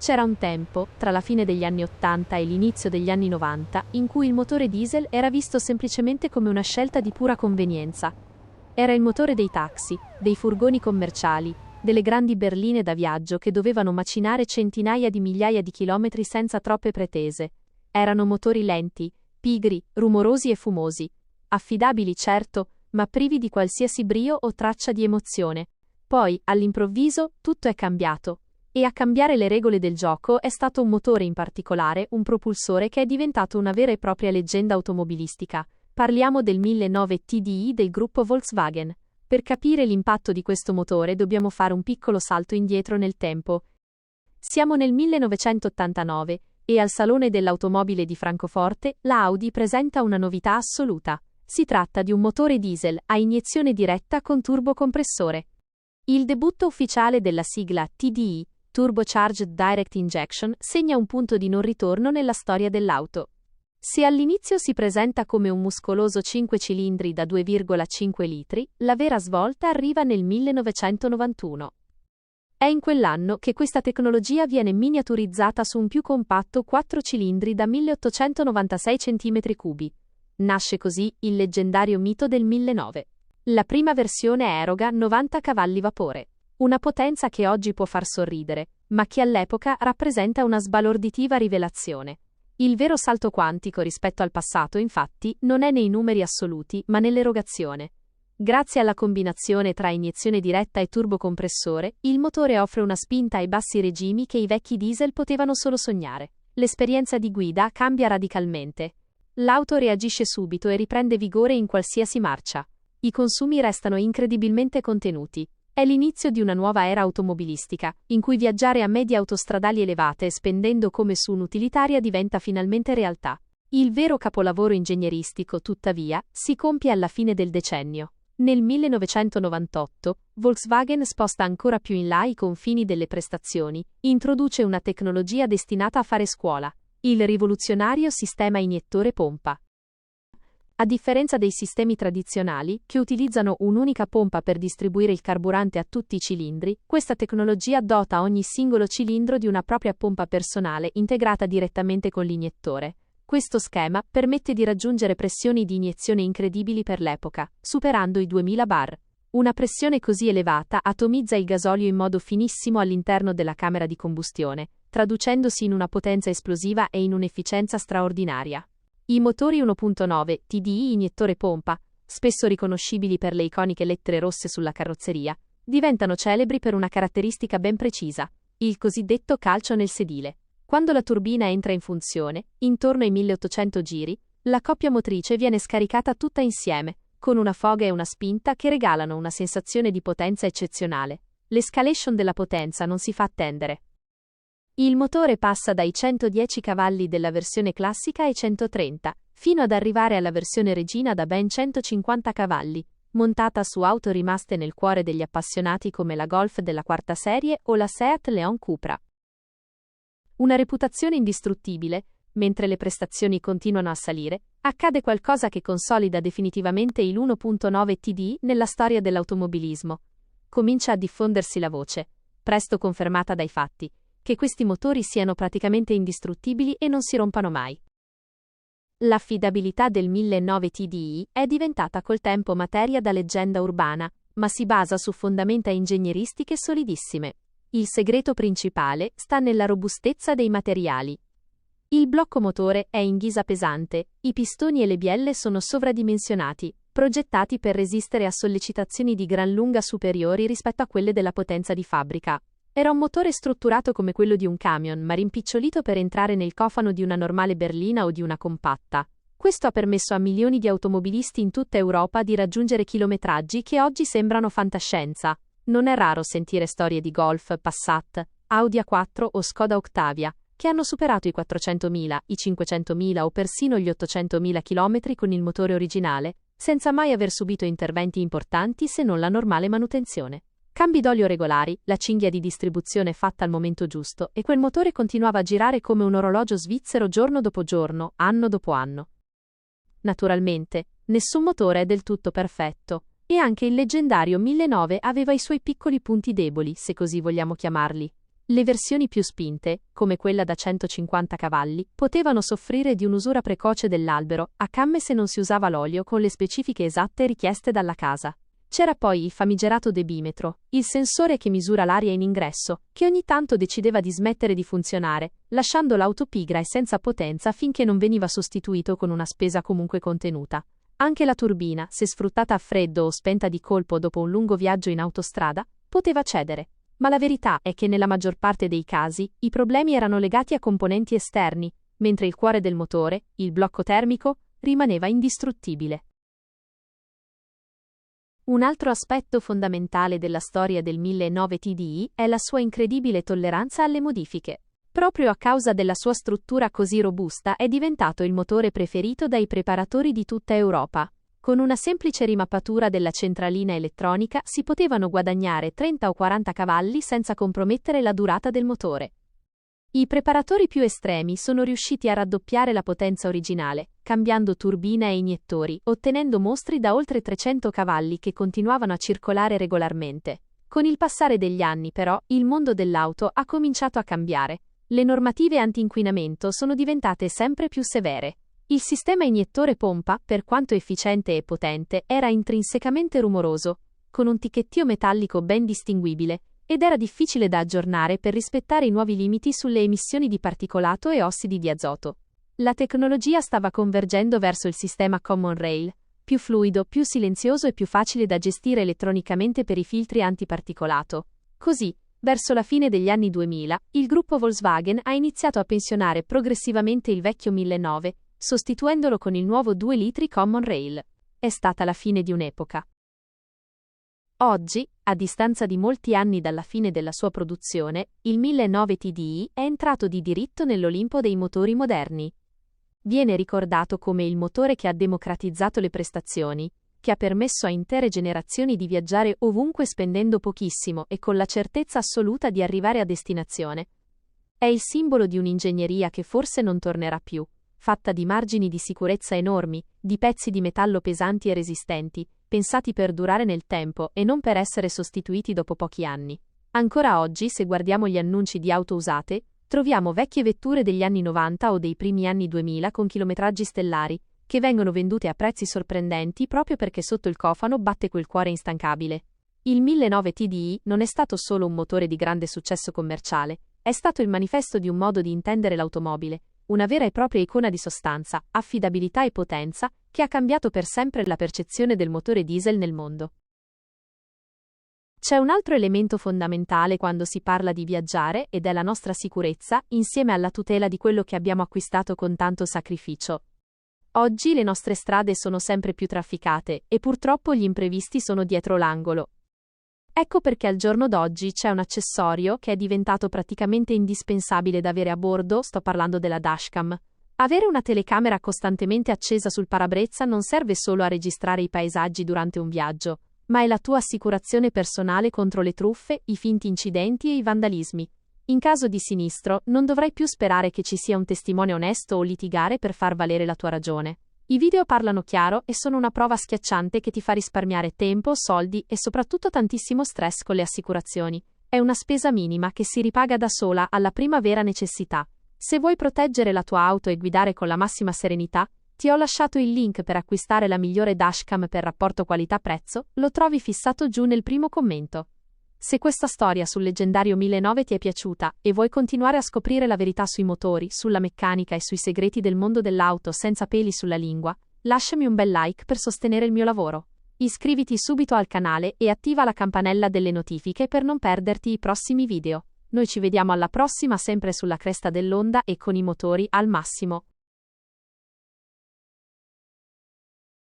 C'era un tempo, tra la fine degli anni 80 e l'inizio degli anni 90, in cui il motore diesel era visto semplicemente come una scelta di pura convenienza. Era il motore dei taxi, dei furgoni commerciali, delle grandi berline da viaggio che dovevano macinare centinaia di migliaia di chilometri senza troppe pretese. Erano motori lenti, pigri, rumorosi e fumosi. Affidabili, certo, ma privi di qualsiasi brio o traccia di emozione. Poi, all'improvviso, tutto è cambiato. E a cambiare le regole del gioco è stato un motore in particolare, un propulsore che è diventato una vera e propria leggenda automobilistica. Parliamo del 1009 TDI del gruppo Volkswagen. Per capire l'impatto di questo motore dobbiamo fare un piccolo salto indietro nel tempo. Siamo nel 1989 e al Salone dell'Automobile di Francoforte la Audi presenta una novità assoluta. Si tratta di un motore diesel a iniezione diretta con turbocompressore. Il debutto ufficiale della sigla TDI, Turbocharged Direct Injection, segna un punto di non ritorno nella storia dell'auto. Se all'inizio si presenta come un muscoloso 5 cilindri da 2,5 litri, la vera svolta arriva nel 1991. È in quell'anno che questa tecnologia viene miniaturizzata su un più compatto 4 cilindri da 1896 cm3. Nasce così il leggendario mito del 1009. La prima versione eroga 90 cavalli vapore. Una potenza che oggi può far sorridere, ma che all'epoca rappresenta una sbalorditiva rivelazione. Il vero salto quantico rispetto al passato, infatti, non è nei numeri assoluti, ma nell'erogazione. Grazie alla combinazione tra iniezione diretta e turbocompressore, il motore offre una spinta ai bassi regimi che i vecchi diesel potevano solo sognare. L'esperienza di guida cambia radicalmente. L'auto reagisce subito e riprende vigore in qualsiasi marcia. I consumi restano incredibilmente contenuti. È l'inizio di una nuova era automobilistica, in cui viaggiare a medie autostradali elevate spendendo come su un'utilitaria diventa finalmente realtà. Il vero capolavoro ingegneristico, tuttavia, si compie alla fine del decennio. Nel 1998, Volkswagen sposta ancora più in là i confini delle prestazioni, introduce una tecnologia destinata a fare scuola, il rivoluzionario sistema iniettore pompa. A differenza dei sistemi tradizionali, che utilizzano un'unica pompa per distribuire il carburante a tutti i cilindri, questa tecnologia dota ogni singolo cilindro di una propria pompa personale integrata direttamente con l'iniettore. Questo schema permette di raggiungere pressioni di iniezione incredibili per l'epoca, superando i 2000 bar. Una pressione così elevata atomizza il gasolio in modo finissimo all'interno della camera di combustione, traducendosi in una potenza esplosiva e in un'efficienza straordinaria. I motori 1.9 TDI iniettore pompa, spesso riconoscibili per le iconiche lettere rosse sulla carrozzeria, diventano celebri per una caratteristica ben precisa, il cosiddetto calcio nel sedile. Quando la turbina entra in funzione, intorno ai 1800 giri, la coppia motrice viene scaricata tutta insieme, con una foga e una spinta che regalano una sensazione di potenza eccezionale. L'escalation della potenza non si fa attendere. Il motore passa dai 110 cavalli della versione classica ai 130, fino ad arrivare alla versione regina da ben 150 cavalli, montata su auto rimaste nel cuore degli appassionati come la Golf della quarta serie o la Seat Leon Cupra. Una reputazione indistruttibile, mentre le prestazioni continuano a salire, accade qualcosa che consolida definitivamente il 1.9 TDI nella storia dell'automobilismo. Comincia a diffondersi la voce, presto confermata dai fatti, che questi motori siano praticamente indistruttibili e non si rompano mai. L'affidabilità del 1009 TDI è diventata col tempo materia da leggenda urbana, ma si basa su fondamenta ingegneristiche solidissime. Il segreto principale sta nella robustezza dei materiali. Il blocco motore è in ghisa pesante, i pistoni e le bielle sono sovradimensionati, progettati per resistere a sollecitazioni di gran lunga superiori rispetto a quelle della potenza di fabbrica. Era un motore strutturato come quello di un camion, ma rimpicciolito per entrare nel cofano di una normale berlina o di una compatta. Questo ha permesso a milioni di automobilisti in tutta Europa di raggiungere chilometraggi che oggi sembrano fantascienza. Non è raro sentire storie di Golf, Passat, Audi A4 o Skoda Octavia, che hanno superato i 400.000, i 500.000 o persino gli 800.000 km con il motore originale, senza mai aver subito interventi importanti se non la normale manutenzione. Cambi d'olio regolari, la cinghia di distribuzione fatta al momento giusto, e quel motore continuava a girare come un orologio svizzero giorno dopo giorno, anno dopo anno. Naturalmente, nessun motore è del tutto perfetto, e anche il leggendario 1009 aveva i suoi piccoli punti deboli, se così vogliamo chiamarli. Le versioni più spinte, come quella da 150 cavalli, potevano soffrire di un'usura precoce dell'albero, a camme se non si usava l'olio con le specifiche esatte richieste dalla casa. C'era poi il famigerato debimetro, il sensore che misura l'aria in ingresso, che ogni tanto decideva di smettere di funzionare, lasciando l'auto pigra e senza potenza finché non veniva sostituito con una spesa comunque contenuta. Anche la turbina, se sfruttata a freddo o spenta di colpo dopo un lungo viaggio in autostrada, poteva cedere. Ma la verità è che nella maggior parte dei casi, i problemi erano legati a componenti esterni, mentre il cuore del motore, il blocco termico, rimaneva indistruttibile. Un altro aspetto fondamentale della storia del 1009 TDI è la sua incredibile tolleranza alle modifiche. Proprio a causa della sua struttura così robusta è diventato il motore preferito dai preparatori di tutta Europa. Con una semplice rimappatura della centralina elettronica si potevano guadagnare 30 o 40 cavalli senza compromettere la durata del motore. I preparatori più estremi sono riusciti a raddoppiare la potenza originale, cambiando turbina e iniettori, ottenendo mostri da oltre 300 cavalli che continuavano a circolare regolarmente. Con il passare degli anni, però, il mondo dell'auto ha cominciato a cambiare. Le normative anti-inquinamento sono diventate sempre più severe. Il sistema iniettore-pompa, per quanto efficiente e potente, era intrinsecamente rumoroso, con un ticchettio metallico ben distinguibile, ed era difficile da aggiornare per rispettare i nuovi limiti sulle emissioni di particolato e ossidi di azoto. La tecnologia stava convergendo verso il sistema Common Rail, più fluido, più silenzioso e più facile da gestire elettronicamente per i filtri antiparticolato. Così, verso la fine degli anni 2000, il gruppo Volkswagen ha iniziato a pensionare progressivamente il vecchio 1009, sostituendolo con il nuovo 2 litri Common Rail. È stata la fine di un'epoca. Oggi, a distanza di molti anni dalla fine della sua produzione, il 1009 TDI è entrato di diritto nell'Olimpo dei motori moderni. Viene ricordato come il motore che ha democratizzato le prestazioni, che ha permesso a intere generazioni di viaggiare ovunque spendendo pochissimo e con la certezza assoluta di arrivare a destinazione. È il simbolo di un'ingegneria che forse non tornerà più, fatta di margini di sicurezza enormi, di pezzi di metallo pesanti e resistenti, pensati per durare nel tempo e non per essere sostituiti dopo pochi anni. Ancora oggi, se guardiamo gli annunci di auto usate, troviamo vecchie vetture degli anni 90 o dei primi anni 2000 con chilometraggi stellari, che vengono vendute a prezzi sorprendenti proprio perché sotto il cofano batte quel cuore instancabile. Il 1009 TDI non è stato solo un motore di grande successo commerciale, è stato il manifesto di un modo di intendere l'automobile, una vera e propria icona di sostanza, affidabilità e potenza, che ha cambiato per sempre la percezione del motore diesel nel mondo. C'è un altro elemento fondamentale quando si parla di viaggiare ed è la nostra sicurezza, insieme alla tutela di quello che abbiamo acquistato con tanto sacrificio. Oggi le nostre strade sono sempre più trafficate e purtroppo gli imprevisti sono dietro l'angolo. Ecco perché al giorno d'oggi c'è un accessorio che è diventato praticamente indispensabile da avere a bordo, sto parlando della dashcam. Avere una telecamera costantemente accesa sul parabrezza non serve solo a registrare i paesaggi durante un viaggio, ma è la tua assicurazione personale contro le truffe, i finti incidenti e i vandalismi. In caso di sinistro, non dovrai più sperare che ci sia un testimone onesto o litigare per far valere la tua ragione. I video parlano chiaro e sono una prova schiacciante che ti fa risparmiare tempo, soldi e soprattutto tantissimo stress con le assicurazioni. È una spesa minima che si ripaga da sola alla prima vera necessità. Se vuoi proteggere la tua auto e guidare con la massima serenità, ti ho lasciato il link per acquistare la migliore dashcam per rapporto qualità-prezzo, lo trovi fissato giù nel primo commento. Se questa storia sul leggendario 1009 ti è piaciuta e vuoi continuare a scoprire la verità sui motori, sulla meccanica e sui segreti del mondo dell'auto senza peli sulla lingua, lasciami un bel like per sostenere il mio lavoro. Iscriviti subito al canale e attiva la campanella delle notifiche per non perderti i prossimi video. Noi ci vediamo alla prossima sempre sulla cresta dell'onda e con i motori al massimo.